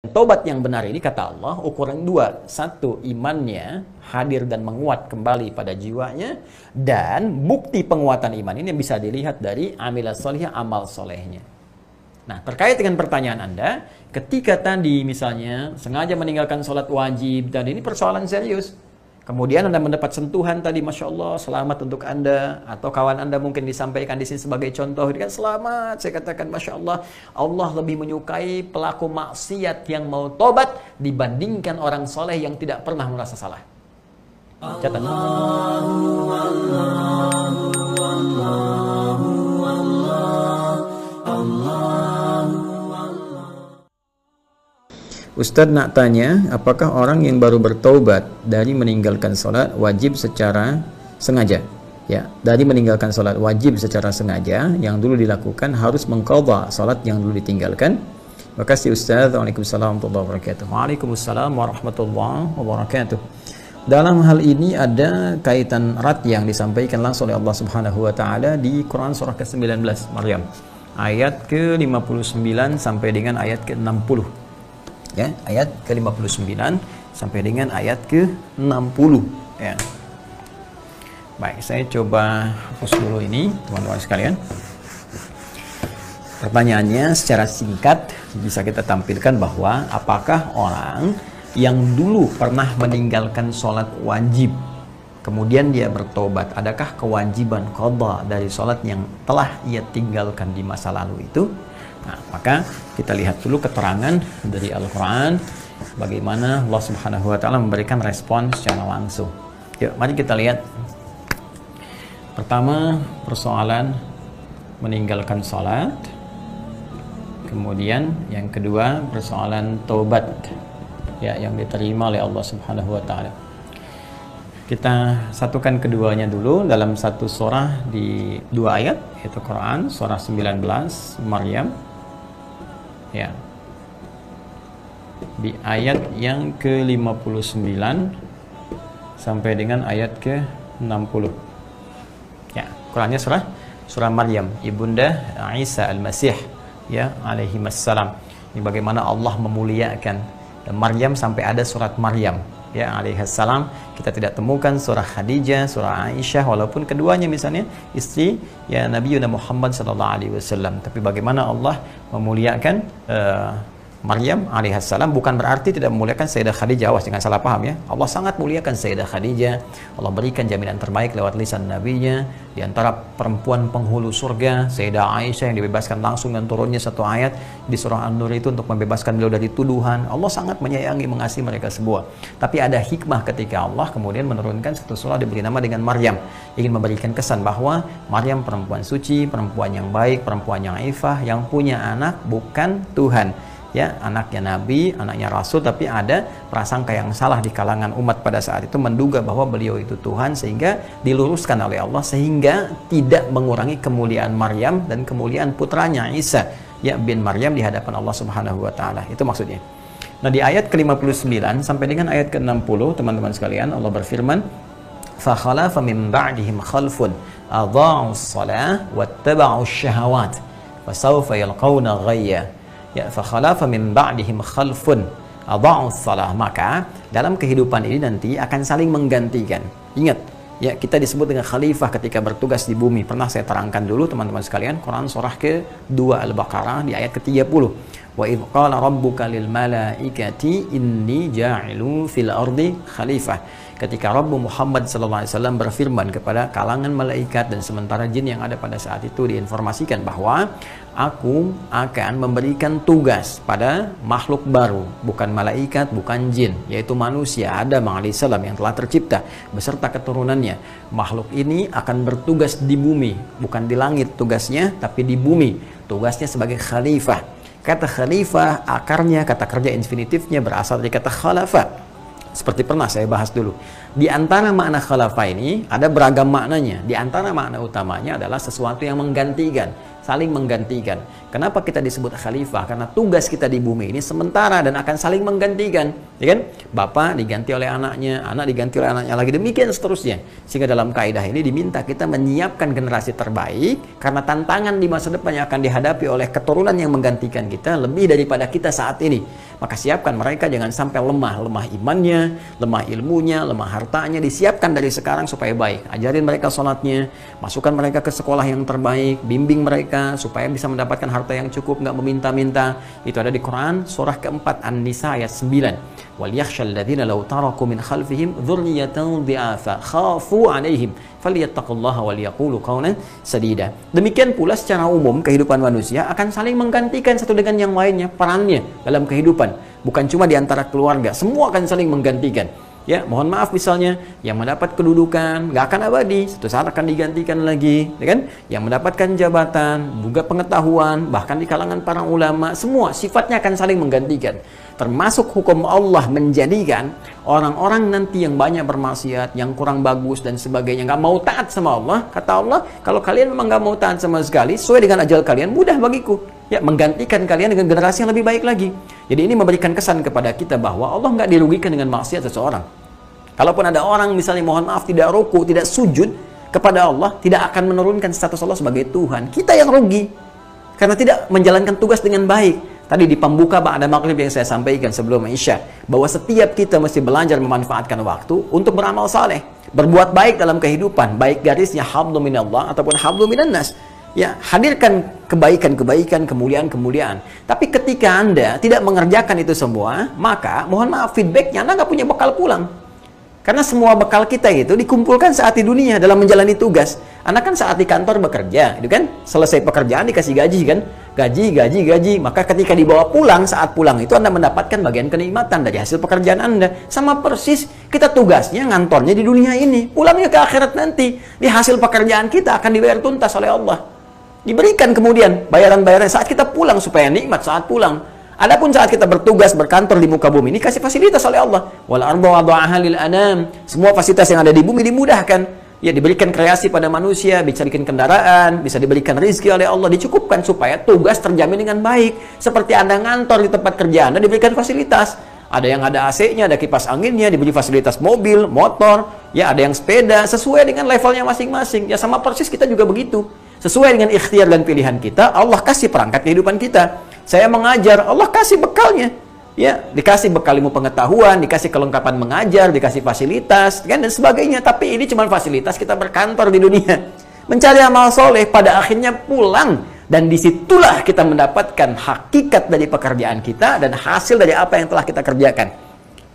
Tobat yang benar ini kata Allah ukuran dua. Satu, imannya hadir dan menguat kembali pada jiwanya. Dan bukti penguatan iman ini bisa dilihat dari amilas solihah, amal solehnya. Nah, terkait dengan pertanyaan Anda, ketika tadi misalnya sengaja meninggalkan sholat wajib, dan ini persoalan serius. Kemudian Anda mendapat sentuhan tadi, Masya Allah, selamat untuk Anda. Atau kawan Anda mungkin disampaikan di sini sebagai contoh, kan selamat, saya katakan Masya Allah, Allah lebih menyukai pelaku maksiat yang mau tobat dibandingkan orang soleh yang tidak pernah merasa salah. Catat. Ustadz nak tanya, apakah orang yang baru bertaubat dari meninggalkan sholat wajib secara sengaja? Ya, dari meninggalkan sholat wajib secara sengaja, yang dulu dilakukan harus mengqadha sholat yang dulu ditinggalkan. Terima kasih Ustadz. Waalaikumsalam warahmatullahi wabarakatuh. Waalaikumsalam warahmatullahi wabarakatuh. Dalam hal ini ada kaitan erat yang disampaikan langsung oleh Allah Subhanahu wa taala di Quran surah ke-19 Maryam, ayat ke-59 sampai dengan ayat ke-60. Ya, ayat ke-59 sampai dengan ayat ke-60 ya. Baik, saya coba hapus dulu ini teman-teman sekalian. Pertanyaannya secara singkat bisa kita tampilkan bahwa apakah orang yang dulu pernah meninggalkan sholat wajib kemudian dia bertobat, adakah kewajiban qadha dari sholat yang telah ia tinggalkan di masa lalu itu? Nah, maka kita lihat dulu keterangan dari Al-Quran bagaimana Allah Subhanahu wa taala memberikan respon secara langsung. Yuk, mari kita lihat. Pertama, persoalan meninggalkan salat. Kemudian yang kedua, persoalan taubat ya yang diterima oleh Allah Subhanahu wa taala. Kita satukan keduanya dulu dalam satu surah di dua ayat, yaitu Quran surah 19 Maryam. Ya. Di ayat yang ke-59 sampai dengan ayat ke-60. Ya, Qurannya surah Maryam, ibunda Isa Al-Masih ya alaihi wassalam. Ini bagaimana Allah memuliakan Maryam sampai ada surat Maryam ya alaihissalam. Kita tidak temukan surah Khadijah, surah Aisyah, walaupun keduanya misalnya istri ya Nabi Muhammad sallallahu alaihi wasallam. Tapi bagaimana Allah memuliakan Maryam alaihissalam bukan berarti tidak memuliakan Sayyidah Khadijah. Awas jangan salah paham ya. Allah sangat muliakan Sayyidah Khadijah. Allah berikan jaminan terbaik lewat lisan nabinya. Di antara perempuan penghulu surga, Sayyidah Aisyah yang dibebaskan langsung dan turunnya satu ayat di surah An-Nur itu untuk membebaskan beliau dari tuduhan. Allah sangat menyayangi, mengasihi mereka semua. Tapi ada hikmah ketika Allah kemudian menurunkan satu surah diberi nama dengan Maryam, ingin memberikan kesan bahwa Maryam perempuan suci, perempuan yang baik, perempuan yang ifah, yang punya anak bukan Tuhan. Ya, anaknya Nabi, anaknya Rasul, tapi ada prasangka yang salah di kalangan umat pada saat itu menduga bahwa beliau itu Tuhan, sehingga diluruskan oleh Allah sehingga tidak mengurangi kemuliaan Maryam dan kemuliaan putranya Isa ya bin Maryam di hadapan Allah Subhanahu wa taala. Itu maksudnya. Nah, di ayat ke-59 sampai dengan ayat ke-60 teman-teman sekalian, Allah berfirman, "Fa khalafa min ba'dihim khalfun adha'us shalah wattaba'us syahawat fa sawfa yalqawna ghayya." Ya, fa khalafa min ba'dihim khalfun adha'us shalah. Maka dalam kehidupan ini nanti akan saling menggantikan. Ingat, ya kita disebut dengan khalifah ketika bertugas di bumi. Pernah saya terangkan dulu teman-teman sekalian, Quran surah ke-2 Al-Baqarah di ayat ke-30. Wa idh qala rabbuka lil malaikati inni ja'ilu fil ardi khalifah. Ketika Rabbu Muhammad SAW berfirman kepada kalangan malaikat dan sementara jin yang ada pada saat itu, diinformasikan bahwa aku akan memberikan tugas pada makhluk baru, bukan malaikat, bukan jin, yaitu manusia Adam alaihissalam yang telah tercipta beserta keturunannya. Makhluk ini akan bertugas di bumi, bukan di langit tugasnya, tapi di bumi tugasnya sebagai khalifah. Kata khalifah akarnya, kata kerja infinitifnya berasal dari kata khalafa. Seperti pernah saya bahas dulu. Di antara makna khalafah ini ada beragam maknanya. Di antara makna utamanya adalah sesuatu yang menggantikan. saling menggantikan. Kenapa kita disebut khalifah? Karena tugas kita di bumi ini sementara dan akan saling menggantikan, ya kan? Bapak diganti oleh anaknya, anak diganti oleh anaknya lagi, demikian seterusnya. Sehingga dalam kaidah ini diminta kita menyiapkan generasi terbaik karena tantangan di masa depan yang akan dihadapi oleh keturunan yang menggantikan kita lebih daripada kita saat ini. Maka siapkan mereka jangan sampai lemah imannya, lemah ilmunya, lemah hartanya, disiapkan dari sekarang supaya baik. Ajarin mereka sholatnya, masukkan mereka ke sekolah yang terbaik, bimbing mereka supaya bisa mendapatkan harta yang cukup, nggak meminta-minta. Itu ada di Quran surah keempat An-Nisa ayat 9. Wal yakhshal ladzina law taraku min khalfihim dzurriyyatan dhi'afa khafu 'alaihim falyattaqullaha wal yaqulu qawlan sadida. Demikian pula secara umum kehidupan manusia akan saling menggantikan satu dengan yang lainnya perannya dalam kehidupan. Bukan cuma di antara keluarga, semua akan saling menggantikan. Ya, mohon maaf misalnya yang mendapat kedudukan nggak akan abadi, suatu saat akan digantikan lagi, ya kan? Yang mendapatkan jabatan, juga pengetahuan, bahkan di kalangan para ulama, semua sifatnya akan saling menggantikan. Termasuk hukum Allah menjadikan orang-orang nanti yang banyak bermaksiat, yang kurang bagus dan sebagainya, nggak mau taat sama Allah. Kata Allah, kalau kalian memang nggak mau taat sama sekali, sesuai dengan ajal kalian, mudah bagiku. Ya, menggantikan kalian dengan generasi yang lebih baik lagi. Jadi ini memberikan kesan kepada kita bahwa Allah nggak dirugikan dengan maksiat seseorang. Kalaupun ada orang misalnya mohon maaf tidak ruku, tidak sujud kepada Allah, tidak akan menurunkan status Allah sebagai Tuhan. Kita yang rugi karena tidak menjalankan tugas dengan baik. Tadi di pembuka ba'da maghrib yang saya sampaikan sebelum Isya, bahwa setiap kita mesti belajar memanfaatkan waktu untuk beramal saleh, berbuat baik dalam kehidupan, baik garisnya hablum minallah ataupun hablum minan nas. Ya, hadirkan kebaikan-kebaikan, kemuliaan-kemuliaan. Tapi ketika Anda tidak mengerjakan itu semua, maka mohon maaf feedbacknya Anda nggak punya bekal pulang. Karena semua bekal kita itu dikumpulkan saat di dunia dalam menjalani tugas. Anda kan saat di kantor bekerja, itu kan selesai pekerjaan dikasih gaji kan, gaji. Maka ketika dibawa pulang, saat pulang itu Anda mendapatkan bagian kenikmatan dari hasil pekerjaan Anda. Sama persis kita tugasnya ngantornya di dunia ini, pulangnya ke akhirat nanti. Di hasil pekerjaan kita akan dibayar tuntas oleh Allah. Diberikan kemudian bayaran-bayaran saat kita pulang supaya nikmat saat pulang. Adapun saat kita bertugas berkantor di muka bumi ini kasih fasilitas oleh Allah. Wal arda wada'aha lil anam. Semua fasilitas yang ada di bumi dimudahkan. Ya, diberikan kreasi pada manusia, bisa diberikan kendaraan, bisa diberikan rezeki oleh Allah, dicukupkan supaya tugas terjamin dengan baik. Seperti Anda ngantor di tempat kerja Anda diberikan fasilitas. Ada yang ada AC-nya, ada kipas anginnya, diberi fasilitas mobil, motor, ya ada yang sepeda, sesuai dengan levelnya masing-masing. Ya sama persis kita juga begitu. Sesuai dengan ikhtiar dan pilihan kita, Allah kasih perangkat kehidupan kita. Saya mengajar, Allah kasih bekalnya. Ya, dikasih bekal ilmu pengetahuan, dikasih kelengkapan mengajar, dikasih fasilitas, kan, dan sebagainya. Tapi ini cuma fasilitas kita berkantor di dunia. Mencari amal soleh, pada akhirnya pulang. Dan disitulah kita mendapatkan hakikat dari pekerjaan kita dan hasil dari apa yang telah kita kerjakan.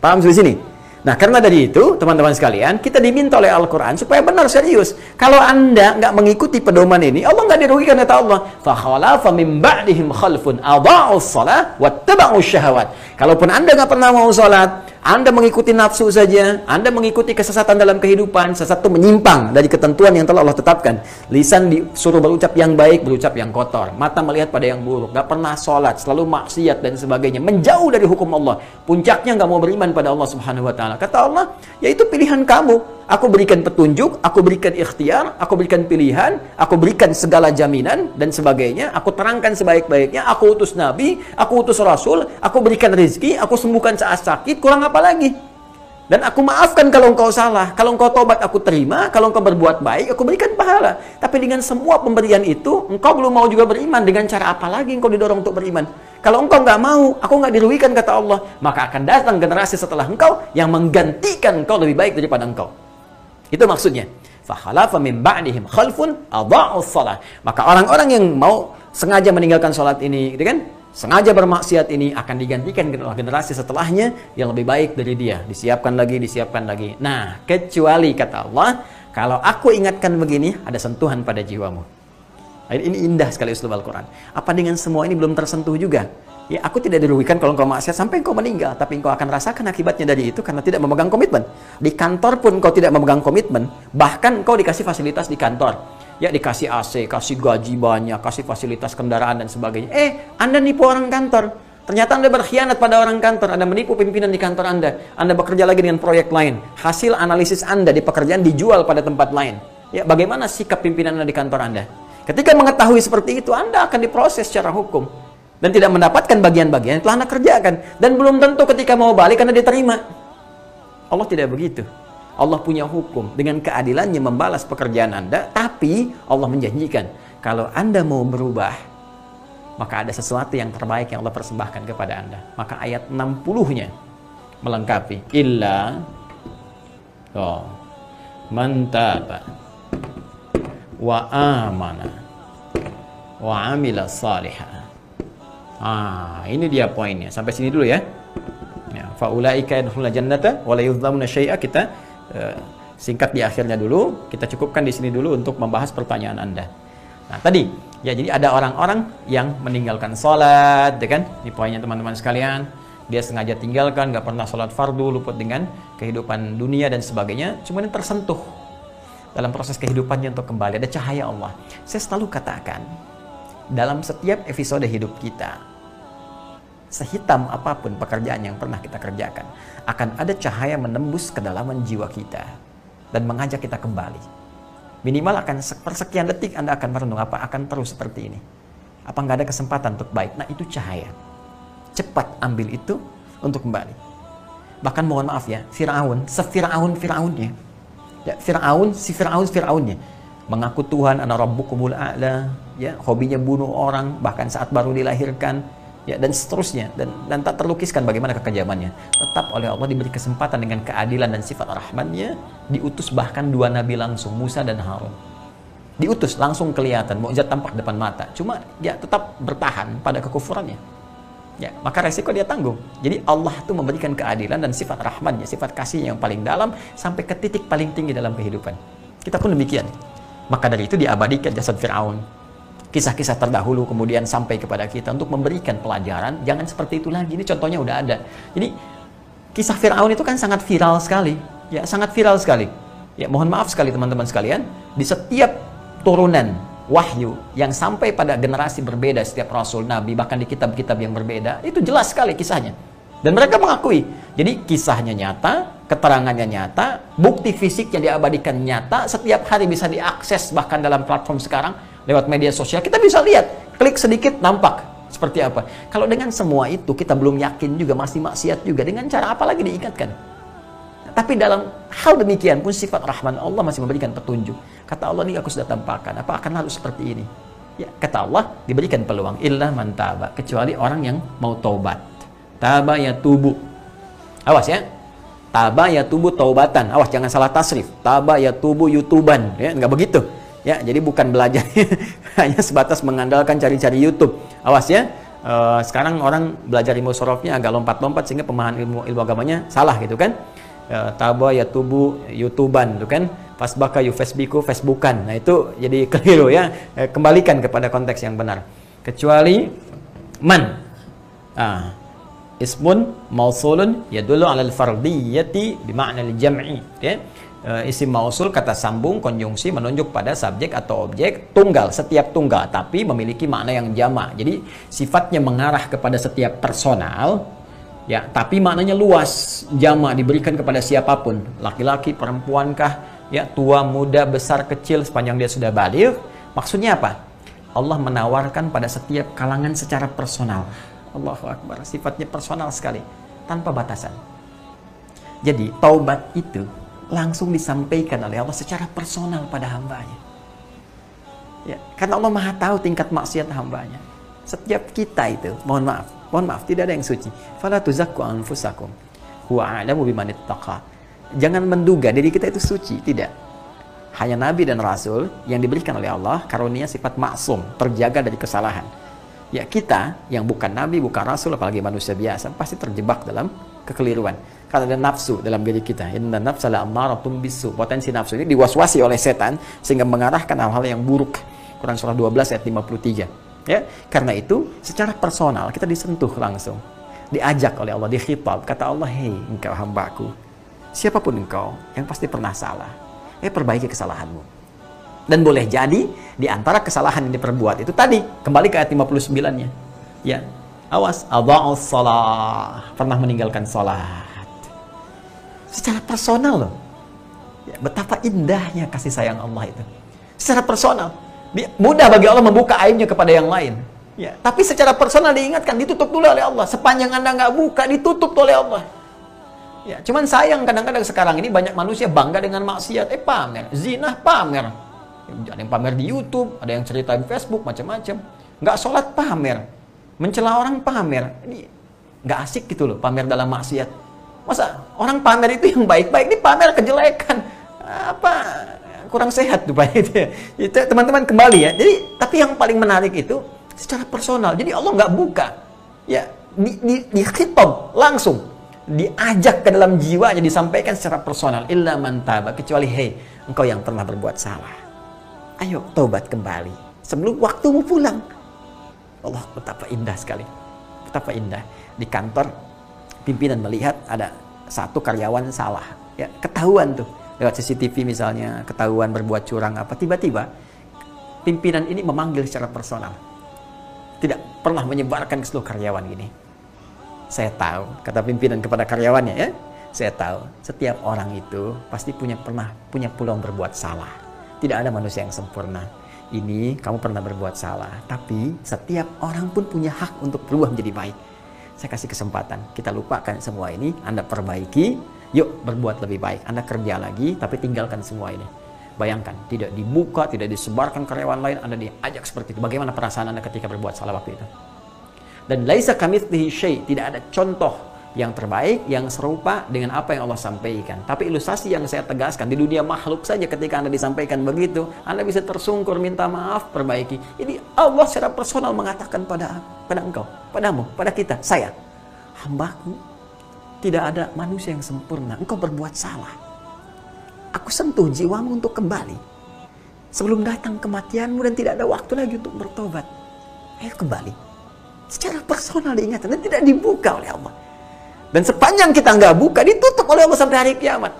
Paham di sini? Nah, karena dari itu, teman-teman sekalian, kita diminta oleh Al-Quran supaya benar serius. Kalau Anda nggak mengikuti pedoman ini, Allah nggak dirugikan, kata Allah. فَخَلَافَ مِنْ بَعْدِهِمْ خَلْفٌ أَضَاعُوا الصَّلَاةَ وَاتَّبَعُوا الشَّهَوَاتِ. Kalaupun Anda nggak pernah mau sholat, Anda mengikuti nafsu saja, Anda mengikuti kesesatan dalam kehidupan, sesat itu menyimpang dari ketentuan yang telah Allah tetapkan. Lisan disuruh berucap yang baik, berucap yang kotor. Mata melihat pada yang buruk, nggak pernah sholat, selalu maksiat dan sebagainya. Menjauh dari hukum Allah. Puncaknya nggak mau beriman pada Allah Subhanahu Wa Taala. Kata Allah, yaitu pilihan kamu. Aku berikan petunjuk, aku berikan ikhtiar, aku berikan pilihan, aku berikan segala jaminan dan sebagainya. Aku terangkan sebaik-baiknya, aku utus nabi, aku utus rasul, aku berikan rezeki, aku sembuhkan saat sakit, kurang apa lagi? Dan aku maafkan kalau engkau salah, kalau engkau tobat aku terima, kalau engkau berbuat baik aku berikan pahala. Tapi dengan semua pemberian itu, engkau belum mau juga beriman, dengan cara apa lagi engkau didorong untuk beriman? Kalau engkau nggak mau, aku nggak dirugikan, kata Allah, maka akan datang generasi setelah engkau yang menggantikan engkau lebih baik daripada engkau. Itu maksudnya. فَخَلَافَ مِنْ بَعْدِهِمْ خَلْفٌ أَضَاعُوا الصَّلَاةَ. Maka orang-orang yang mau sengaja meninggalkan sholat ini, gitu kan? Sengaja bermaksiat ini akan digantikan generasi setelahnya yang lebih baik dari dia. Disiapkan lagi. Nah, kecuali kata Allah, kalau aku ingatkan begini, ada sentuhan pada jiwamu. Ini indah sekali uslub Al-Quran. Apa dengan semua ini belum tersentuh juga? Ya, aku tidak dirugikan kalau engkau maksiat sampai engkau meninggal, tapi engkau akan rasakan akibatnya dari itu karena tidak memegang komitmen. Di kantor pun engkau tidak memegang komitmen, bahkan engkau dikasih fasilitas di kantor. Ya, dikasih AC, kasih gaji banyak, kasih fasilitas kendaraan dan sebagainya. Anda nipu orang kantor. Ternyata Anda berkhianat pada orang kantor, Anda menipu pimpinan di kantor Anda bekerja lagi dengan proyek lain. Hasil analisis Anda di pekerjaan dijual pada tempat lain. Ya, bagaimana sikap pimpinan Anda di kantor Anda? Ketika mengetahui seperti itu, Anda akan diproses secara hukum dan tidak mendapatkan bagian-bagian yang telah Anda kerjakan, dan belum tentu ketika mau balik Anda diterima. Allah tidak begitu. Allah punya hukum, dengan keadilannya membalas pekerjaan Anda, tapi Allah menjanjikan kalau Anda mau berubah, maka ada sesuatu yang terbaik yang Allah persembahkan kepada Anda. Maka ayat 60-nya melengkapi, illa man taba wa amana wa amila salihah. Ini dia poinnya. Sampai sini dulu ya. Faulaika yadkhuluna jannata wa la yuzlamuna syai'a. Kita singkat di akhirnya dulu. Kita cukupkan di sini dulu untuk membahas pertanyaan Anda. Nah, tadi ya, jadi ada orang-orang yang meninggalkan sholat, ya kan? Ini poinnya teman-teman sekalian. Dia sengaja tinggalkan, nggak pernah sholat fardu, luput dengan kehidupan dunia dan sebagainya. Cuma ini tersentuh dalam proses kehidupannya untuk kembali. Ada cahaya Allah. Saya selalu katakan, dalam setiap episode hidup kita, sehitam apapun pekerjaan yang pernah kita kerjakan, akan ada cahaya menembus kedalaman jiwa kita dan mengajak kita kembali. Minimal akan persekian detik Anda akan merenung, apa akan terus seperti ini? Apa nggak ada kesempatan untuk baik? Nah, itu cahaya. Cepat ambil itu untuk kembali. Bahkan mohon maaf ya, Fir'aun, Fir'aunnya. Ya, Fir'aunnya mengaku Tuhan, ana rabbukumul a'la, ya, hobinya bunuh orang bahkan saat baru dilahirkan, ya, dan seterusnya, dan tak terlukiskan bagaimana kekejamannya. Tetap oleh Allah diberi kesempatan dengan keadilan dan sifat rahmannya, diutus bahkan 2 nabi langsung, Musa dan Harun. Diutus langsung kelihatan, mukjizat tampak depan mata. Cuma dia tetap bertahan pada kekufurannya. Ya, maka resiko dia tanggung. Jadi Allah itu memberikan keadilan dan sifat rahmannya, sifat kasihnya yang paling dalam sampai ke titik paling tinggi dalam kehidupan. Kita pun demikian. Maka dari itu diabadikan jasad Fir'aun. Kisah-kisah terdahulu kemudian sampai kepada kita untuk memberikan pelajaran, jangan seperti itu lagi. Ini contohnya udah ada. Jadi kisah Fir'aun itu kan sangat viral sekali. Ya, sangat viral sekali. Ya, mohon maaf sekali teman-teman sekalian, di setiap turunan wahyu yang sampai pada generasi berbeda, setiap rasul, nabi, bahkan di kitab-kitab yang berbeda, itu jelas sekali kisahnya. Dan mereka mengakui. Jadi kisahnya nyata, keterangannya nyata, bukti fisik yang diabadikan nyata, setiap hari bisa diakses bahkan dalam platform sekarang, lewat media sosial, kita bisa lihat, klik sedikit, nampak seperti apa. Kalau dengan semua itu, kita belum yakin juga, masih maksiat juga, dengan cara apa lagi diingatkan? Tapi dalam hal demikian pun sifat rahman Allah masih memberikan petunjuk. Kata Allah, ini aku sudah tampakkan, apa akan lalu seperti ini? Ya, kata Allah, diberikan peluang, illa man taba, kecuali orang yang mau taubat. Taba ya tubu. Awas ya. Taba ya tubu taubatan. Awas jangan salah tasrif. Taba ya tubu yutuban. Ya, enggak begitu. Ya, jadi bukan belajar hanya sebatas mengandalkan cari-cari YouTube. Awas ya. Sekarang orang belajar ilmu sorofnya agak lompat-lompat sehingga pemahaman ilmu agamanya salah gitu kan. Taba ya tubu yutuban itu kan. Fasbaka yu facebooku facebookan. Nah, itu jadi keliru ya. Kembalikan kepada konteks yang benar. Kecuali man. Ismun mausulun yadullu 'alal fardiyyati bima'na al-jam'i, ya. Isim mausul kata sambung konjungsi menunjuk pada subjek atau objek tunggal, setiap tunggal tapi memiliki makna yang jamak. Jadi sifatnya mengarah kepada setiap personal, ya, tapi maknanya luas, jamak, diberikan kepada siapapun, laki-laki, perempuankah, ya, tua, muda, besar, kecil, sepanjang dia sudah baligh. Maksudnya apa? Allah menawarkan pada setiap kalangan secara personal. Allahu Akbar, sifatnya personal sekali, tanpa batasan. Jadi taubat itu langsung disampaikan oleh Allah secara personal pada hambanya. Ya, karena Allah Maha tahu tingkat maksiat hambanya. Setiap kita itu, mohon maaf, tidak ada yang suci. Fala tuzakku anfusakum, huwa a'lamu biman ittaqa. Jangan menduga diri kita itu suci, tidak. Hanya nabi dan rasul yang diberikan oleh Allah karunia sifat maksum, terjaga dari kesalahan. Ya, kita yang bukan nabi, bukan rasul, apalagi manusia biasa, pasti terjebak dalam kekeliruan. Karena ada nafsu dalam diri kita. Inna nafsa la'ammaratun bisu. Potensi nafsu ini diwaswasi oleh setan sehingga mengarahkan hal-hal yang buruk. Quran surah 12 ayat 53. Ya, karena itu secara personal kita disentuh langsung. Diajak oleh Allah, dikhitab. Kata Allah, "Hei, engkau hambaku. Siapapun engkau yang pasti pernah salah. Perbaiki kesalahanmu." Dan boleh jadi di antara kesalahan yang diperbuat itu tadi, kembali ke ayat 59-nya. Ya, awas, adha'us shalah, pernah meninggalkan salat. Secara personal loh. Ya, betapa indahnya kasih sayang Allah itu. Secara personal. Mudah bagi Allah membuka aibnya kepada yang lain. Ya, tapi secara personal diingatkan, ditutup dulu oleh Allah. Sepanjang Anda nggak buka, ditutup oleh Allah. Ya, cuman sayang kadang-kadang sekarang ini banyak manusia bangga dengan maksiat, pamer, zina pamer. Ada yang pamer di YouTube, ada yang cerita di Facebook, macam-macam. Nggak sholat pamer, mencela orang pamer. Ini nggak asik gitu loh, pamer dalam maksiat. Masa orang pamer itu yang baik-baik, ini pamer kejelekan. Apa kurang sehat tuh Pak itu. Itu teman-teman kembali ya. Jadi tapi yang paling menarik itu secara personal. Jadi Allah nggak buka. Ya, di khitab langsung diajak ke dalam jiwanya, disampaikan secara personal. Illa man taba, kecuali hei, engkau yang pernah berbuat salah. Ayo taubat kembali sebelum waktumu pulang. Allah, betapa indah sekali. Betapa indah. Di kantor pimpinan melihat ada satu karyawan salah. Ya, ketahuan tuh. Lewat CCTV misalnya, ketahuan berbuat curang apa, tiba-tiba pimpinan ini memanggil secara personal. Tidak pernah menyebarkan ke seluruh karyawan gini. Saya tahu, kata pimpinan kepada karyawannya ya, saya tahu setiap orang itu pasti pernah punya peluang berbuat salah. Tidak ada manusia yang sempurna. Ini kamu pernah berbuat salah, tapi setiap orang pun punya hak untuk berubah menjadi baik. Saya kasih kesempatan, kita lupakan semua ini, Anda perbaiki, yuk berbuat lebih baik. Anda kerja lagi, tapi tinggalkan semua ini. Bayangkan, tidak dibuka, tidak disebarkan karyawan lain, Anda diajak seperti itu. Bagaimana perasaan Anda ketika berbuat salah waktu itu? Dan laisa kamitslihi syai', tidak ada contoh yang terbaik, yang serupa dengan apa yang Allah sampaikan. Tapi ilustrasi yang saya tegaskan, di dunia makhluk saja ketika Anda disampaikan begitu, Anda bisa tersungkur, minta maaf, perbaiki. Ini Allah secara personal mengatakan pada engkau, padamu, pada kita, saya, hambaku, tidak ada manusia yang sempurna. Engkau berbuat salah. Aku sentuh jiwamu untuk kembali. Sebelum datang kematianmu dan tidak ada waktu lagi untuk bertobat. Ayo kembali. Secara personal diingatkan dan tidak dibuka oleh Allah. Dan sepanjang kita nggak buka, ditutup oleh Allah sampai hari kiamat.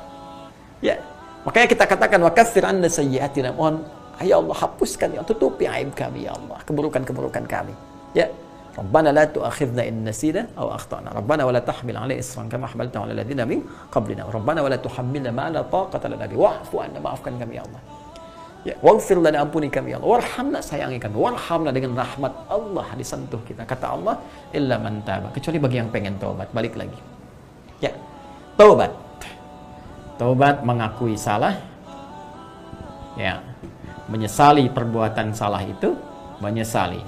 Ya, makanya kita katakan wa kaffir anna sayyi'atina, mohon ya Allah hapuskan, ya tutupi aib kami ya Allah, keburukan-keburukan kami. Ya, Rabbana la tu'akhidna in nasina aw akhtana. Rabbana wa la tahmil 'alaina isran kama hamaltahu 'ala alladziina min qablina. Rabbana wa la tuhammilna ma la taqata lana bihi wa'fu 'anna, maafkan kami ya Allah. Ya, waghfir lana, ampuni kami ya Allah. Warhamna, sayangi kami. Warhamna, dengan rahmat Allah disentuh kita. Kata Allah, illa man taba, kecuali bagi yang pengen taubat. Balik lagi. Ya, taubat. Taubat mengakui salah. Ya, menyesali perbuatan salah itu, menyesali.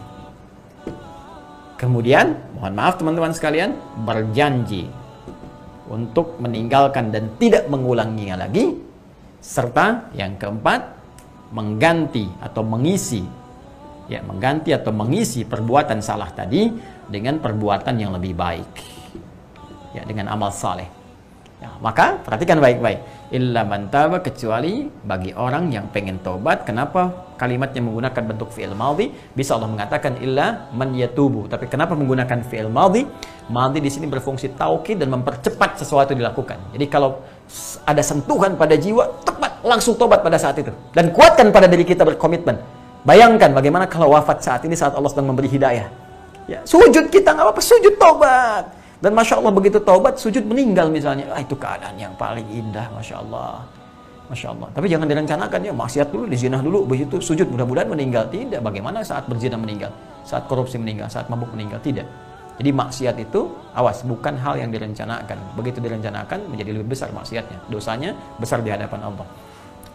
Kemudian, mohon maaf teman-teman sekalian, berjanji untuk meninggalkan dan tidak mengulanginya lagi. Serta yang keempat, mengganti atau mengisi perbuatan salah tadi dengan perbuatan yang lebih baik, ya, dengan amal saleh. Ya, maka perhatikan baik-baik, illa man taba, kecuali bagi orang yang pengen tobat. Kenapa kalimatnya menggunakan bentuk fi'il madhi? Bisa Allah mengatakan illa man yatubu, tapi kenapa menggunakan fi'il madhi? Madhi di sini berfungsi taukid dan mempercepat sesuatu dilakukan. Jadi kalau ada sentuhan pada jiwa, tepat langsung tobat pada saat itu. Dan kuatkan pada diri kita berkomitmen. Bayangkan bagaimana kalau wafat saat ini, saat Allah sedang memberi hidayah. Ya, sujud kita nggak apa-apa, sujud tobat. Dan Masya Allah begitu taubat, sujud meninggal misalnya. Itu keadaan yang paling indah, Masya Allah. Masya Allah. Tapi jangan direncanakan ya, maksiat dulu, dizinah dulu, begitu sujud mudah-mudahan meninggal. Tidak, bagaimana saat berzina meninggal, saat korupsi meninggal, saat mabuk meninggal. Tidak. Jadi maksiat itu, awas, bukan hal yang direncanakan. Begitu direncanakan, menjadi lebih besar maksiatnya. Dosanya besar di hadapan Allah.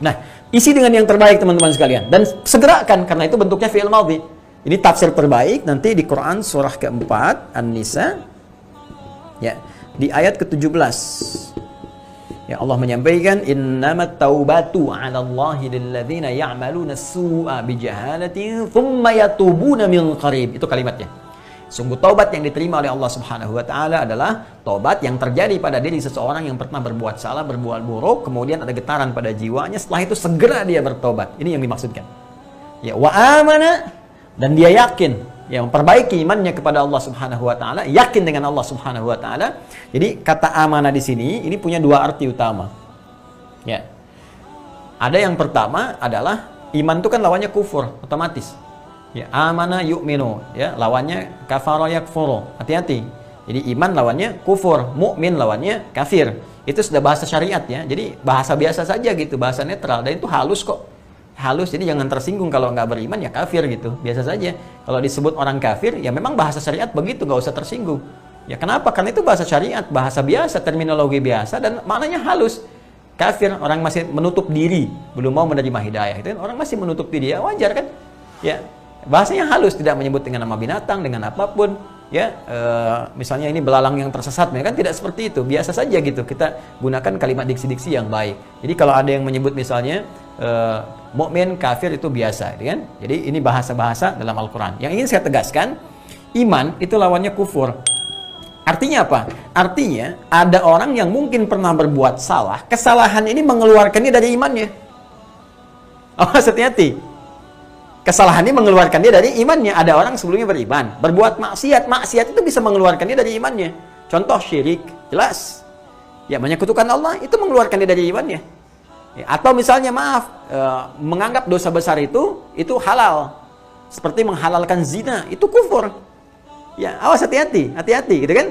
Nah, isi dengan yang terbaik teman-teman sekalian. Dan segerakan, karena itu bentuknya fi'il madhi. Ini tafsir terbaik nanti di Quran surah keempat, An-Nisa. Ya, di ayat ke-17. Ya, Allah menyampaikan, innamat taubatu 'ala Allahi lilladzina ya'maluna as-su'a bijahalatin thumma yatubuna min qarib. Itu kalimatnya. Sungguh taubat yang diterima oleh Allah Subhanahu wa taala adalah taubat yang terjadi pada diri seseorang yang pernah berbuat salah, berbuat buruk, kemudian ada getaran pada jiwanya, setelah itu segera dia bertobat. Ini yang dimaksudkan. Ya, wa amana, dan dia yakin, ya, memperbaiki imannya kepada Allah Subhanahu wa taala, yakin dengan Allah Subhanahu wa taala. Jadi kata amanah di sini ini punya dua arti utama. Ya. Ada yang pertama adalah iman itu kan lawannya kufur, otomatis. Ya, amana yu'minu, ya, lawannya kafara yakfuru. Hati-hati. Jadi iman lawannya kufur, mukmin lawannya kafir. Itu sudah bahasa syariat ya. Jadi bahasa biasa saja gitu, bahasa netral, dan itu halus kok. halus, jadi jangan tersinggung. Kalau nggak beriman ya kafir gitu, biasa saja. Kalau disebut orang kafir, ya memang bahasa syariat begitu, nggak usah tersinggung. Ya kenapa? Karena itu bahasa syariat, bahasa biasa, terminologi biasa, dan maknanya halus. Kafir, orang masih menutup diri, belum mau menerima hidayah. Itu kan orang masih menutup diri, ya wajar kan? Ya, bahasanya halus, tidak menyebut dengan nama binatang, dengan apapun. Ya, misalnya ini belalang yang tersesat, kan tidak seperti itu, biasa saja gitu. Kita gunakan kalimat diksi-diksi yang baik. Jadi kalau ada yang menyebut misalnya mukmin, kafir itu biasa, gitu kan? Jadi ini bahasa-bahasa dalam Al-Quran. Yang ingin saya tegaskan, iman itu lawannya kufur. Artinya apa? Artinya ada orang yang mungkin pernah berbuat salah, kesalahan ini mengeluarkannya dari imannya. Oh, hati-hati. Kesalahan ini mengeluarkan dia dari imannya. Ada orang sebelumnya beriman, berbuat maksiat. Maksiat itu bisa mengeluarkan dia dari imannya. Contoh syirik, jelas. Ya, menyekutukan Allah, itu mengeluarkan dia dari imannya. Ya, atau misalnya, maaf, menganggap dosa besar itu halal. Seperti menghalalkan zina, itu kufur. Ya, awas hati-hati, hati-hati, gitu kan?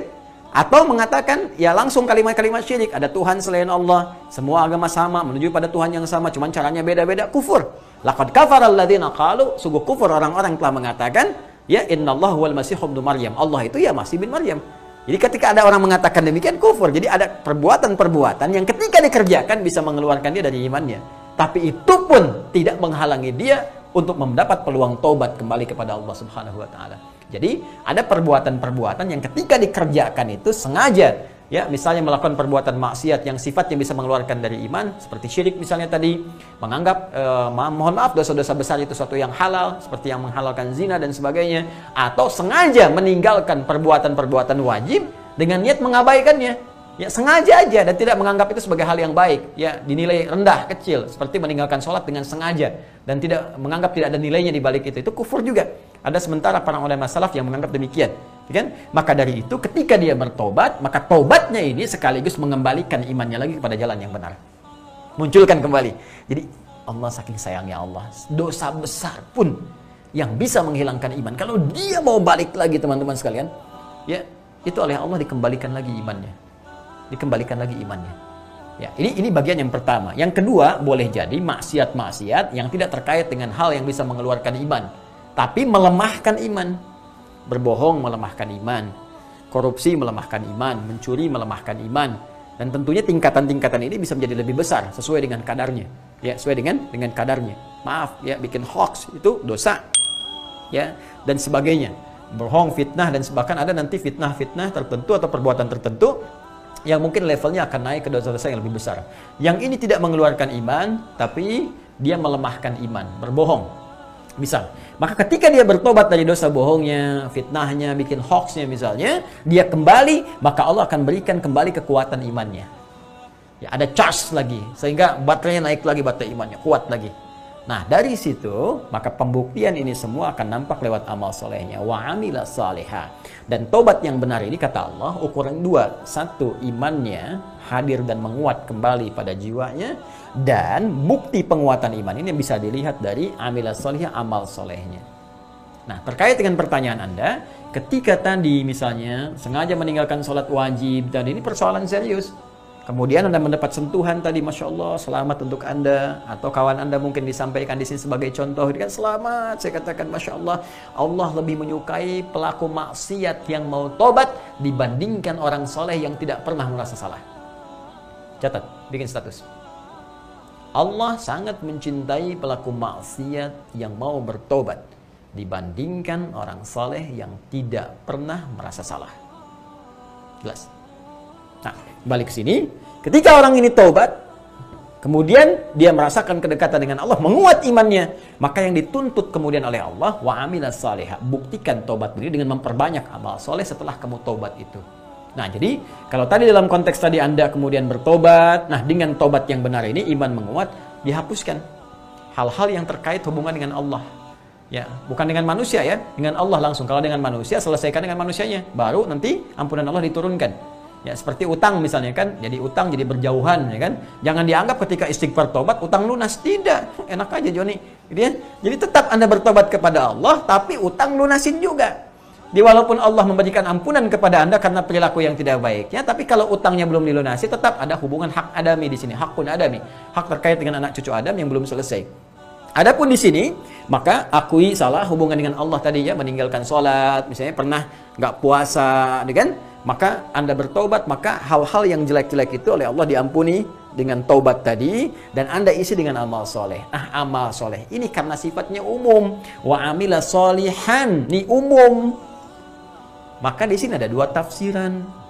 Atau mengatakan, ya langsung kalimat-kalimat syirik. Ada Tuhan selain Allah, semua agama sama, menuju pada Tuhan yang sama, cuman caranya beda-beda, kufur. Laqad kafara alladziina qalu, sungguh kufur orang-orang telah mengatakan, ya innallahu wal masih ibnu Maryam. Allah itu ya Masih bin Maryam. Jadi ketika ada orang mengatakan demikian, kufur. Jadi ada perbuatan-perbuatan yang ketika dikerjakan bisa mengeluarkan dia dari imannya. Tapi itu pun tidak menghalangi dia untuk mendapat peluang taubat kembali kepada Allah Subhanahu wa taala. Jadi ada perbuatan-perbuatan yang ketika dikerjakan itu sengaja, ya misalnya melakukan perbuatan maksiat yang sifatnya bisa mengeluarkan dari iman, seperti syirik misalnya tadi, menganggap mohon maaf dosa-dosa besar itu suatu yang halal, seperti yang menghalalkan zina dan sebagainya, atau sengaja meninggalkan perbuatan-perbuatan wajib dengan niat mengabaikannya. Ya sengaja aja dan tidak menganggap itu sebagai hal yang baik, ya dinilai rendah, kecil, seperti meninggalkan sholat dengan sengaja dan tidak menganggap tidak ada nilainya di balik itu kufur juga. Ada sementara para ulama salaf yang menganggap demikian, kan? Maka dari itu ketika dia bertobat, maka tobatnya ini sekaligus mengembalikan imannya lagi kepada jalan yang benar, munculkan kembali. Jadi Allah saking sayangnya Allah, dosa besar pun yang bisa menghilangkan iman, kalau dia mau balik lagi teman-teman sekalian, ya itu oleh Allah dikembalikan lagi imannya. Dikembalikan lagi imannya. Ya, ini bagian yang pertama. Yang kedua, boleh jadi maksiat-maksiat yang tidak terkait dengan hal yang bisa mengeluarkan iman, tapi melemahkan iman. Berbohong melemahkan iman, korupsi melemahkan iman, mencuri melemahkan iman. Dan tentunya tingkatan-tingkatan ini bisa menjadi lebih besar sesuai dengan kadarnya. Ya, sesuai dengan kadarnya. Maaf, ya bikin hoax itu dosa. Ya, dan sebagainya. Berbohong, fitnah dan bahkan ada nanti fitnah-fitnah tertentu atau perbuatan tertentu yang mungkin levelnya akan naik ke dosa-dosa yang lebih besar. Yang ini tidak mengeluarkan iman, tapi dia melemahkan iman, berbohong. Misal, maka ketika dia bertobat dari dosa bohongnya, fitnahnya, bikin hoaxnya misalnya, dia kembali, maka Allah akan berikan kembali kekuatan imannya. Ya, ada charge lagi, sehingga baterainya naik lagi, baterai imannya kuat lagi. Nah, dari situ, maka pembuktian ini semua akan nampak lewat amal solehnya. Wa amila salihah. Dan tobat yang benar ini, kata Allah, ukuran dua. Satu, imannya hadir dan menguat kembali pada jiwanya. Dan bukti penguatan iman ini bisa dilihat dari amila salihah, amal solehnya. Nah, terkait dengan pertanyaan Anda, ketika tadi misalnya sengaja meninggalkan sholat wajib, dan ini persoalan serius. Kemudian Anda mendapat sentuhan tadi, Masya Allah, selamat untuk Anda. Atau kawan Anda mungkin disampaikan di sini sebagai contoh, kan selamat, saya katakan Masya Allah, Allah lebih menyukai pelaku maksiat yang mau tobat dibandingkan orang soleh yang tidak pernah merasa salah. Catat, bikin status. Allah sangat mencintai pelaku maksiat yang mau bertobat dibandingkan orang soleh yang tidak pernah merasa salah. Jelas? Nah, balik ke sini, ketika orang ini taubat, kemudian dia merasakan kedekatan dengan Allah, menguat imannya, maka yang dituntut kemudian oleh Allah, wa amilas salihah, buktikan taubat ini dengan memperbanyak amal soleh setelah kamu taubat itu. Nah, jadi kalau tadi dalam konteks tadi Anda kemudian bertobat, nah dengan taubat yang benar ini iman menguat, dihapuskan hal-hal yang terkait hubungan dengan Allah. Ya, bukan dengan manusia ya, dengan Allah langsung. Kalau dengan manusia, selesaikan dengan manusianya, baru nanti ampunan Allah diturunkan. Ya, seperti utang misalnya kan, jadi utang jadi berjauhan ya kan. Jangan dianggap ketika istighfar tobat utang lunas, tidak. Enak aja Joni, gitu ya. Jadi tetap Anda bertobat kepada Allah, tapi utang lunasin juga. Walaupun Allah memberikan ampunan kepada Anda karena perilaku yang tidak baiknya, tapi kalau utangnya belum dilunasi, tetap ada hubungan hak adami di sini, hakun adami, hak terkait dengan anak cucu Adam yang belum selesai. Adapun di sini, maka akui salah hubungan dengan Allah tadi ya, meninggalkan sholat, misalnya pernah nggak puasa, kan? Maka Anda bertobat, maka hal-hal yang jelek-jelek itu oleh Allah diampuni dengan taubat tadi, dan Anda isi dengan amal soleh. Amal soleh ini karena sifatnya umum. Wa amila solihan, ini umum. Maka di sini ada dua tafsiran.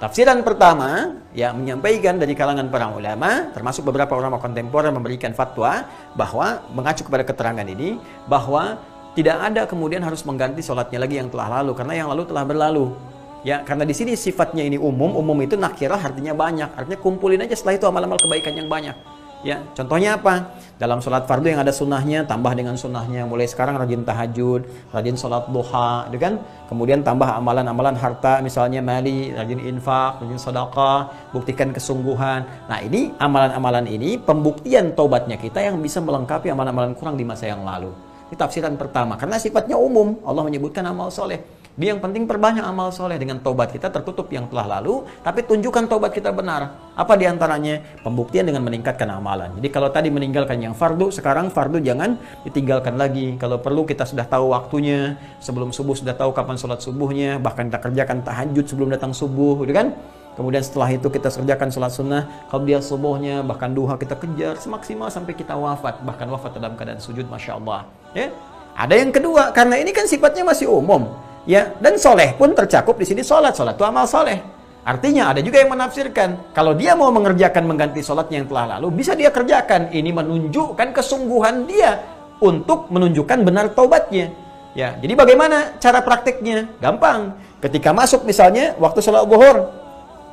Tafsiran pertama yang menyampaikan dari kalangan para ulama, termasuk beberapa ulama kontemporer memberikan fatwa bahwa mengacu kepada keterangan ini, bahwa tidak ada kemudian harus mengganti sholatnya lagi yang telah lalu, karena yang lalu telah berlalu. Ya, karena di sini sifatnya ini umum itu nakirah artinya banyak, artinya kumpulin aja setelah itu amal-amal kebaikan yang banyak. Ya, contohnya apa? Dalam sholat fardu yang ada sunnahnya, tambah dengan sunnahnya. Mulai sekarang rajin tahajud, rajin sholat duha, kan? Kemudian tambah amalan-amalan harta, misalnya mali, rajin infak, rajin sedekah, buktikan kesungguhan. Nah, ini amalan-amalan ini pembuktian taubatnya kita yang bisa melengkapi amalan-amalan kurang di masa yang lalu. Ini tafsiran pertama, karena sifatnya umum. Allah menyebutkan amal soleh. Dia yang penting perbanyak amal soleh, dengan taubat kita tertutup yang telah lalu, tapi tunjukkan taubat kita benar. Apa diantaranya? Pembuktian dengan meningkatkan amalan. Jadi kalau tadi meninggalkan yang fardu, sekarang fardu jangan ditinggalkan lagi. Kalau perlu kita sudah tahu waktunya, sebelum subuh sudah tahu kapan sholat subuhnya, bahkan kita kerjakan tahajud sebelum datang subuh, gitu kan? Kemudian setelah itu kita kerjakan sholat sunnah, qabliyah subuhnya, bahkan duha kita kejar semaksimal sampai kita wafat, bahkan wafat dalam keadaan sujud, Masya Allah. Ya? Ada yang kedua, karena ini kan sifatnya masih umum. Ya, dan soleh pun tercakup di sini sholat itu amal soleh. Artinya ada juga yang menafsirkan kalau dia mau mengerjakan mengganti sholatnya yang telah lalu, bisa dia kerjakan. Ini menunjukkan kesungguhan dia untuk menunjukkan benar taubatnya. Ya, jadi bagaimana cara prakteknya? Gampang. Ketika masuk misalnya waktu sholat zuhur,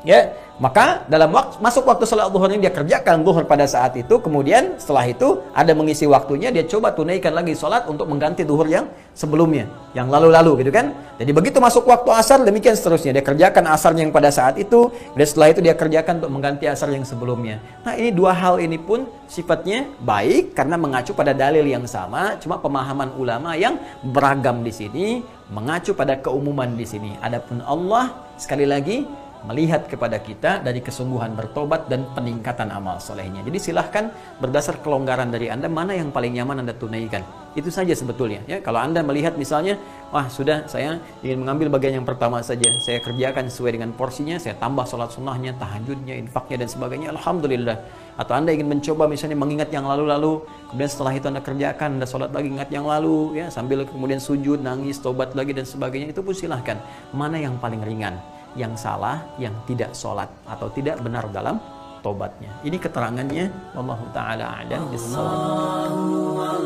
ya, maka dalam masuk waktu sholat zuhur ini dia kerjakan zuhur pada saat itu, kemudian setelah itu ada mengisi waktunya, dia coba tunaikan lagi sholat untuk mengganti zuhur yang sebelumnya, yang lalu-lalu gitu kan. Jadi begitu masuk waktu asar, demikian seterusnya, dia kerjakan asarnya yang pada saat itu, dan setelah itu dia kerjakan untuk mengganti asar yang sebelumnya. Nah, ini dua hal ini pun sifatnya baik karena mengacu pada dalil yang sama, cuma pemahaman ulama yang beragam di sini mengacu pada keumuman di sini. Adapun Allah sekali lagi melihat kepada kita dari kesungguhan bertobat dan peningkatan amal solehnya. Jadi silahkan berdasar kelonggaran dari Anda, mana yang paling nyaman Anda tunaikan. Itu saja sebetulnya. Ya, kalau Anda melihat misalnya, wah sudah saya ingin mengambil bagian yang pertama saja, saya kerjakan sesuai dengan porsinya, saya tambah sholat sunnahnya, tahajudnya, infaknya dan sebagainya, alhamdulillah. Atau Anda ingin mencoba misalnya mengingat yang lalu-lalu, kemudian setelah itu Anda kerjakan, Anda sholat lagi ingat yang lalu, ya sambil kemudian sujud, nangis, tobat lagi dan sebagainya, itu pun silahkan. Mana yang paling ringan? Yang salah, yang tidak sholat atau tidak benar dalam tobatnya. Ini keterangannya. Wallahu ta'ala a'lam bishawab.